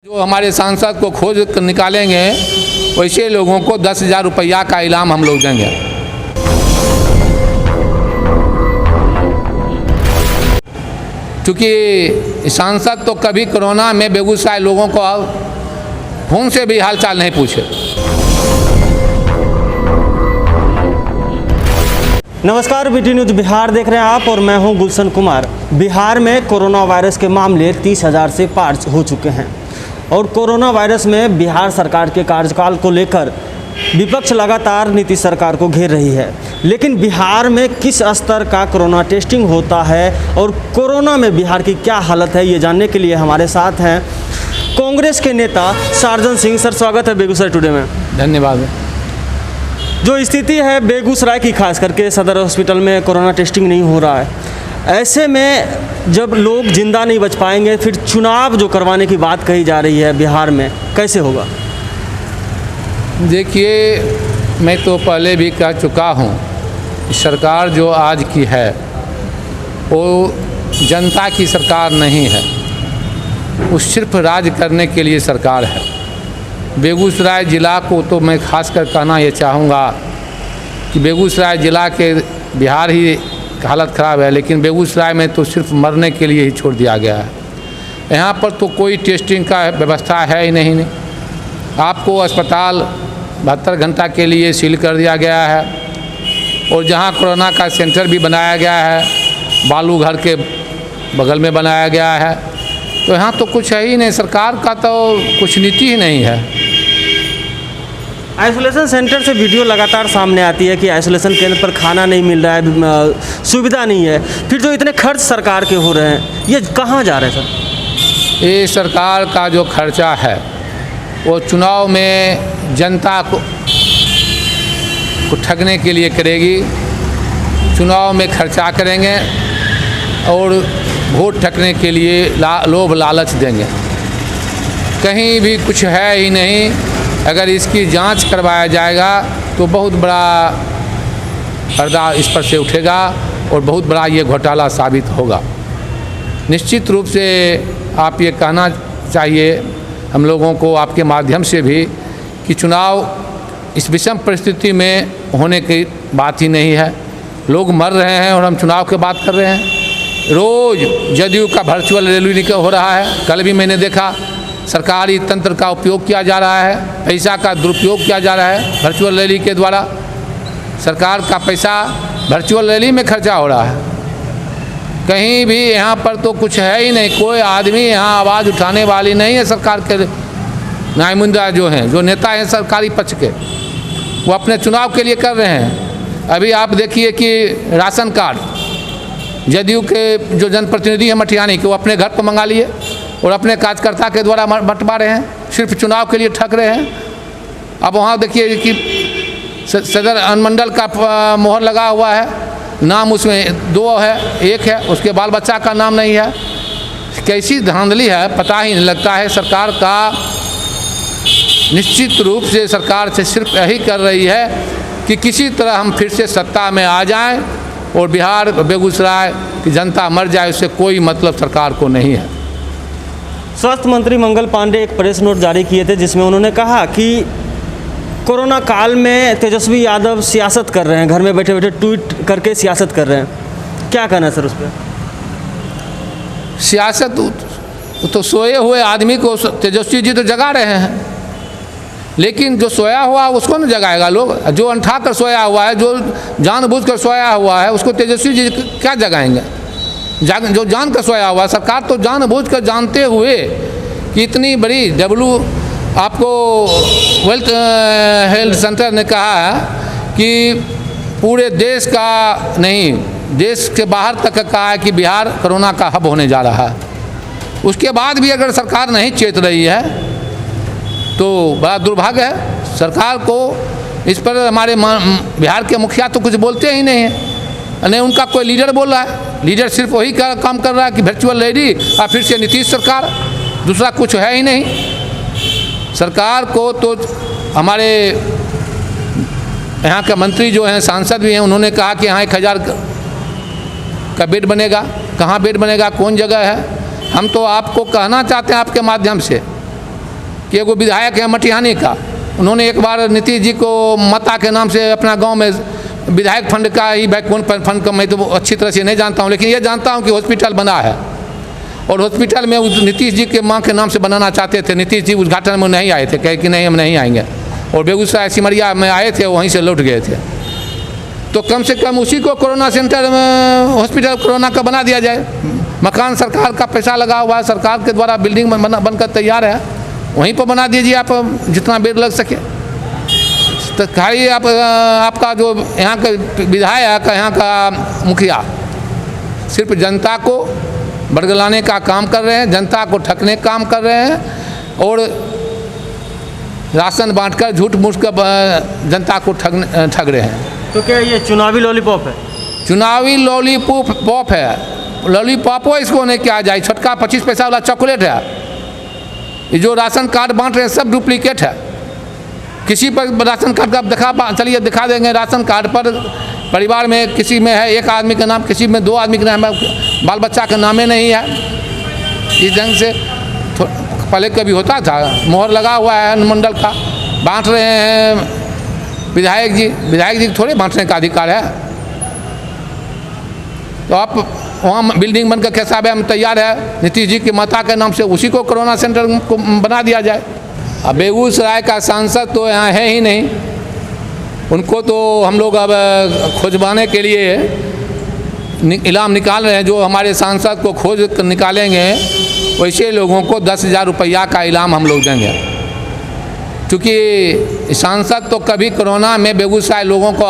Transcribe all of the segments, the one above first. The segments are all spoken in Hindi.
जो हमारे सांसद को खोज कर निकालेंगे वैसे लोगों को 10,000 रुपया का इनाम हम लोग देंगे। क्योंकि सांसद तो कभी कोरोना में बेगूसराय लोगों को फोन से भी हालचाल नहीं पूछे। नमस्कार, बीटी न्यूज़ बिहार देख रहे हैं आप और मैं हूं गुलशन कुमार। बिहार में कोरोना वायरस के मामले 30,000 से पार हो चुके हैं और कोरोना वायरस में बिहार सरकार के कार्यकाल को लेकर विपक्ष लगातार नीतीश सरकार को घेर रही है। लेकिन बिहार में किस स्तर का कोरोना टेस्टिंग होता है और कोरोना में बिहार की क्या हालत है, ये जानने के लिए हमारे साथ हैं कांग्रेस के नेता सार्जन सिंह। सर, स्वागत है बेगूसराय टुडे में। धन्यवाद। जो स्थिति है बेगूसराय की, खास करके सदर हॉस्पिटल में कोरोना टेस्टिंग नहीं हो रहा है, ऐसे में जब लोग जिंदा नहीं बच पाएंगे, फिर चुनाव जो करवाने की बात कही जा रही है बिहार में, कैसे होगा? देखिए, मैं तो पहले भी कह चुका हूँ, सरकार जो आज की है वो जनता की सरकार नहीं है, वो सिर्फ राज करने के लिए सरकार है। बेगूसराय ज़िला को तो मैं खासकर कहना ये चाहूँगा कि बेगूसराय ज़िला के बिहार ही हालत ख़राब है, लेकिन बेगूसराय में तो सिर्फ मरने के लिए ही छोड़ दिया गया है। यहाँ पर तो कोई टेस्टिंग का व्यवस्था है ही नहीं। आपको अस्पताल 72 घंटा के लिए सील कर दिया गया है और जहाँ कोरोना का सेंटर भी बनाया गया है बालू घर के बगल में बनाया गया है, तो यहाँ तो कुछ है ही नहीं। सरकार का तो कुछ नीति ही नहीं है। आइसोलेशन सेंटर से वीडियो लगातार सामने आती है कि आइसोलेशन केंद्र पर खाना नहीं मिल रहा है, सुविधा नहीं है। फिर जो इतने खर्च सरकार के हो रहे हैं, ये कहाँ जा रहे हैं सर? ये सरकार का जो खर्चा है वो चुनाव में जनता को ठगने के लिए करेगी। चुनाव में खर्चा करेंगे और वोट ठगने के लिए लोभ लालच देंगे। कहीं भी कुछ है ही नहीं। अगर इसकी जांच करवाया जाएगा तो बहुत बड़ा पर्दा इस पर से उठेगा और बहुत बड़ा ये घोटाला साबित होगा। निश्चित रूप से आप ये कहना चाहिए हम लोगों को आपके माध्यम से भी कि चुनाव इस विषम परिस्थिति में होने की बात ही नहीं है। लोग मर रहे हैं और हम चुनाव की बात कर रहे हैं। रोज़ जदयू का वर्चुअल रैली हो रहा है। कल भी मैंने देखा सरकारी तंत्र का उपयोग किया जा रहा है, पैसा का दुरुपयोग किया जा रहा है। वर्चुअल रैली के द्वारा सरकार का पैसा वर्चुअल रैली में खर्चा हो रहा है। कहीं भी यहाँ पर तो कुछ है ही नहीं। कोई आदमी यहाँ आवाज़ उठाने वाली नहीं है। सरकार के नुमाइंदा जो हैं, जो नेता हैं सरकारी पक्ष के, वो अपने चुनाव के लिए कर रहे हैं। अभी आप देखिए कि राशन कार्ड जदयू के जो जनप्रतिनिधि हैं मटियानी के, वो अपने घर पर मंगा लिए और अपने कार्यकर्ता के द्वारा बंटवा रहे हैं, सिर्फ चुनाव के लिए ठग रहे हैं। अब वहाँ देखिए कि सदर अनुमंडल का मोहर लगा हुआ है, नाम उसमें 2 है, 1 है, उसके बाल बच्चा का नाम नहीं है। कैसी धांधली है पता ही नहीं लगता है। सरकार का निश्चित रूप से सरकार से सिर्फ यही कर रही है कि किसी तरह हम फिर से सत्ता में आ जाएं और बिहार बेगूसराय की जनता मर जाए, उससे कोई मतलब सरकार को नहीं है। स्वास्थ्य मंत्री मंगल पांडे एक प्रेस नोट जारी किए थे जिसमें उन्होंने कहा कि कोरोना काल में तेजस्वी यादव सियासत कर रहे हैं, घर में बैठे बैठे ट्वीट करके सियासत कर रहे हैं। क्या कहना है सर उस पर? सियासत तो सोए हुए आदमी को तेजस्वी जी तो जगा रहे हैं, लेकिन जो सोया हुआ उसको न जगाएगा लोग। जो अंठा कर सोया हुआ है, जो जानबूझ कर सोया हुआ है, उसको तेजस्वी जी क्या जगाएंगे? जो जान कर सोया हुआ है, सरकार तो जानबूझ कर जानते हुए कि इतनी बड़ी आपको हेल्थ सेंटर ने कहा कि पूरे देश का नहीं, देश के बाहर तक कहा है कि बिहार कोरोना का हब होने जा रहा है। उसके बाद भी अगर सरकार नहीं चेत रही है तो बड़ा दुर्भाग्य है। सरकार को इस पर हमारे बिहार के मुखिया तो कुछ बोलते ही नहीं हैं, नहीं उनका कोई लीडर बोल रहा है। लीडर सिर्फ वही काम कर रहा है कि वर्चुअल रैली और फिर से नीतीश सरकार, दूसरा कुछ है ही नहीं। सरकार को तो हमारे यहाँ के मंत्री जो हैं, सांसद भी हैं, उन्होंने कहा कि यहाँ 1000 का बेड बनेगा। कहाँ बेड बनेगा, कौन जगह है? हम तो आपको कहना चाहते हैं आपके माध्यम से कि एगो विधायक है मटिहानी का, उन्होंने एक बार नीतीश जी को मता के नाम से अपना गांव में विधायक फंड का ही बैकबोन फंड का मैं तो अच्छी तरह से नहीं जानता हूं, लेकिन ये जानता हूं कि हॉस्पिटल बना है और हॉस्पिटल में नीतीश जी के मां के नाम से बनाना चाहते थे। नीतीश जी उद्घाटन में नहीं आए थे, कहे कि नहीं हम नहीं आएंगे, और बेगूसराय सिमरिया में आए थे, वहीं से लौट गए थे। तो कम से कम उसी को कोरोना सेंटर में हॉस्पिटल कोरोना का बना दिया जाए। मकान सरकार का पैसा लगा हुआ है, सरकार के द्वारा बिल्डिंग बनकर तैयार है, वहीं पर बना दीजिए आप, जितना बेड लग सके। तो खाली आपका जो यहाँ का विधायक, यहाँ का मुखिया सिर्फ जनता को बरगलाने का काम कर रहे हैं, जनता को ठगने का काम कर रहे हैं और राशन बांटकर झूठ मूठ कर जनता को ठग रहे हैं। तो क्या ये चुनावी लॉलीपॉप है? चुनावी लॉलीपॉप है, लॉलीपॉपो इसको नहीं किया जाए। छोटका 25 पैसा वाला चॉकलेट है, ये जो राशन कार्ड बांट रहे हैं सब डुप्लीकेट है। किसी पर राशन कार्ड का चलिए दिखा देंगे, राशन कार्ड पर परिवार में किसी में है 1 आदमी का नाम, किसी में 2 आदमी का नाम है, बाल बच्चा का नामे नहीं है। इस ढंग से पहले कभी होता था, मोहर लगा हुआ है अनुमंडल का, बांट रहे हैं विधायक जी थोड़े बांटने का अधिकार है। तो आप वहाँ बिल्डिंग बनकर कैसा है, हम तैयार है, नीतीश जी की मता के नाम से उसी को कोरोना सेंटर को बना दिया जाए। अब बेगूसराय का सांसद तो यहाँ है ही नहीं, उनको तो हम लोग अब खोजवाने के लिए इनाम निकाल रहे हैं। जो हमारे सांसद को खोज कर निकालेंगे वैसे लोगों को 10,000 रुपया का इनाम हम लोग देंगे, क्योंकि सांसद तो कभी कोरोना में बेगूसराय लोगों को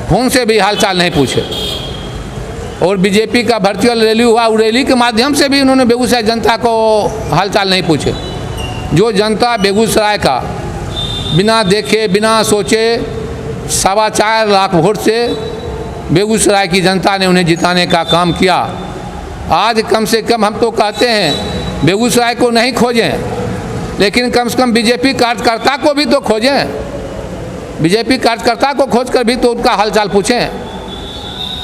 फोन से भी हालचाल नहीं पूछे। और बीजेपी का वर्चुअल रैली हुआ, रैली के माध्यम से भी उन्होंने बेगूसराय जनता को हालचाल नहीं पूछे। जो जनता बेगूसराय का बिना देखे बिना सोचे 4.25 लाख वोट से बेगूसराय की जनता ने उन्हें जिताने का काम किया। आज कम से कम हम तो कहते हैं बेगूसराय को नहीं खोजें, लेकिन कम से कम बीजेपी कार्यकर्ता को भी तो खोजें, बीजेपी कार्यकर्ता को खोजकर भी तो उनका हालचाल पूछें।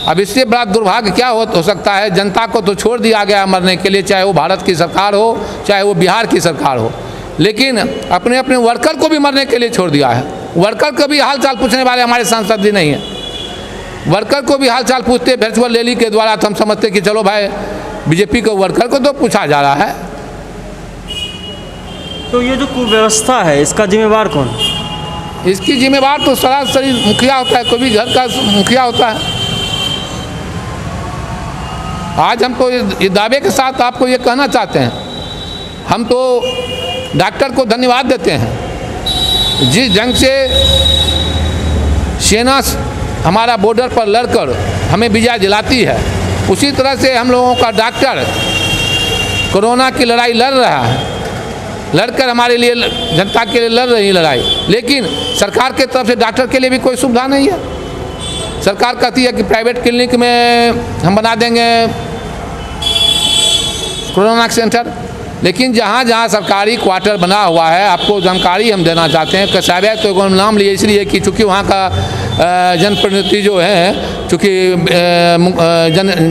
अब इससे बड़ा दुर्भाग्य क्या हो सकता है। जनता को तो छोड़ दिया गया मरने के लिए, चाहे वो भारत की सरकार हो चाहे वो बिहार की सरकार हो, लेकिन अपने अपने वर्कर को भी मरने के लिए छोड़ दिया है। वर्कर को भी हालचाल पूछने वाले हमारे सांसद जी नहीं है। वर्कर को भी हालचाल पूछते वर्चुअल रैली के द्वारा, तो हम समझते कि चलो भाई बीजेपी को वर्कर को तो पूछा जा रहा है। तो ये जो कुव्यवस्था है इसका जिम्मेवार कौन? इसकी जिम्मेवार तो सरासरी मुखिया होता है, कोई भी घर का मुखिया होता है। आज हम तो ये दावे के साथ आपको ये कहना चाहते हैं, हम तो डॉक्टर को धन्यवाद देते हैं। जिस ढंग से सेना हमारा बॉर्डर पर लड़कर हमें विजय दिलाती है, उसी तरह से हम लोगों का डॉक्टर कोरोना की लड़ाई लड़ रहा है, लड़कर हमारे लिए जनता के लिए लड़ रही है लड़ाई। लेकिन सरकार के तरफ से डॉक्टर के लिए भी कोई सुविधा नहीं है। सरकार कहती है कि प्राइवेट क्लिनिक में हम बना देंगे कोरोना सेंटर, लेकिन जहाँ जहाँ सरकारी क्वार्टर बना हुआ है, आपको जानकारी हम देना चाहते हैं। कसाबे तो नाम लिए इसलिए कि चूँकि वहाँ का जनप्रतिनिधि जो है, चूँकि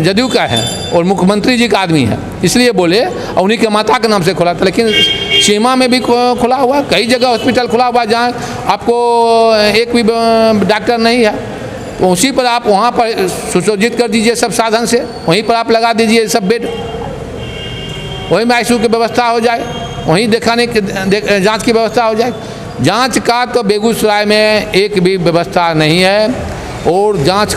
जदयू का है और मुख्यमंत्री जी का आदमी है, इसलिए बोले, और उन्हीं के माता के नाम से खोला था। लेकिन सीमा में भी खुला हुआ, कई जगह हॉस्पिटल खुला हुआ जहाँ आपको एक भी डॉक्टर नहीं है, तो उसी पर आप वहाँ पर सुसज्जित कर दीजिए सब साधन से, वहीं पर आप लगा दीजिए सब बेड, वहीं में ICU की व्यवस्था हो जाए, वहीं दिखाने की जांच की व्यवस्था हो जाए। जांच का तो बेगूसराय में एक भी व्यवस्था नहीं है, और जांच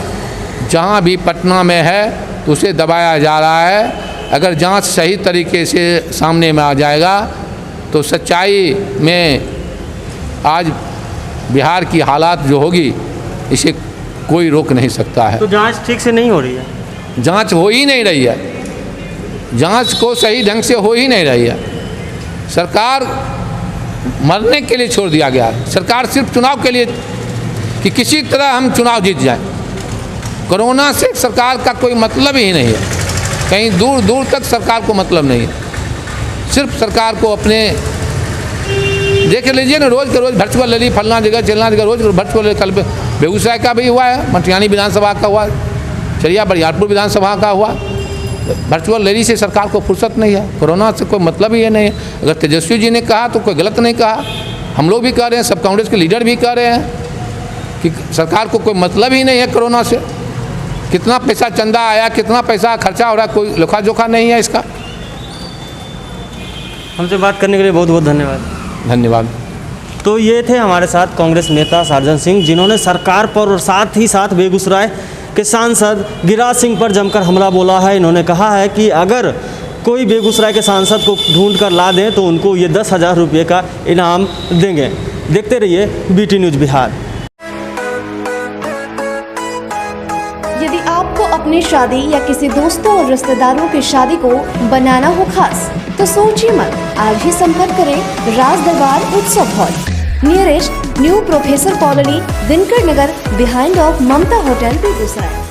जहां भी पटना में है तो उसे दबाया जा रहा है। अगर जांच सही तरीके से सामने में आ जाएगा तो सच्चाई में आज बिहार की हालात जो होगी इसे कोई रोक नहीं सकता है। तो जांच ठीक से नहीं हो रही है? जांच हो ही नहीं रही है, जांच को सही ढंग से हो ही नहीं रही है। सरकार मरने के लिए छोड़ दिया गया है। सरकार सिर्फ चुनाव के लिए कि किसी तरह हम चुनाव जीत जाए। कोरोना से सरकार का कोई मतलब ही नहीं है, कहीं दूर दूर तक सरकार को मतलब नहीं है। सिर्फ सरकार को अपने देख लीजिए ना, रोज़ के रोज़ वर्चुअल रैली, फलना जगह चलना जगह, रोज़ वर्चुअल रैली। कल बेगूसराय का भी हुआ है, मटिहानी विधानसभा का हुआ, चरिया बरियारपुर विधानसभा का हुआ, वर्चुअल रैली से सरकार को फुर्सत नहीं है, कोरोना से कोई मतलब ही है नहीं है। अगर तेजस्वी जी ने कहा तो कोई गलत नहीं कहा, हम लोग भी कह रहे हैं, सब कांग्रेस के लीडर भी कह रहे हैं कि सरकार को कोई मतलब ही नहीं है कोरोना से। कितना पैसा चंदा आया, कितना पैसा खर्चा हो रहा है, कोई लेखा जोखा नहीं है इसका। हमसे बात करने के लिए बहुत बहुत धन्यवाद। धन्यवाद। तो ये थे हमारे साथ कांग्रेस नेता सार्जन सिंह, जिन्होंने सरकार पर और साथ ही साथ बेगूसराय के सांसद गिरिराज सिंह पर जमकर हमला बोला है। इन्होंने कहा है कि अगर कोई बेगूसराय के सांसद को ढूंढ कर ला दें तो उनको ये 10,000 रुपये का इनाम देंगे। देखते रहिए BT न्यूज़ बिहार। यदि आपको अपनी शादी या किसी दोस्तों और रिश्तेदारों की शादी को बनाना हो खास, तो सोचिए मत, आज ही संपर्क करें Raj Darbar Utsav hall, nearest new professor colony, Dinkar Nagar, behind of Mamta hotel, Begusarai.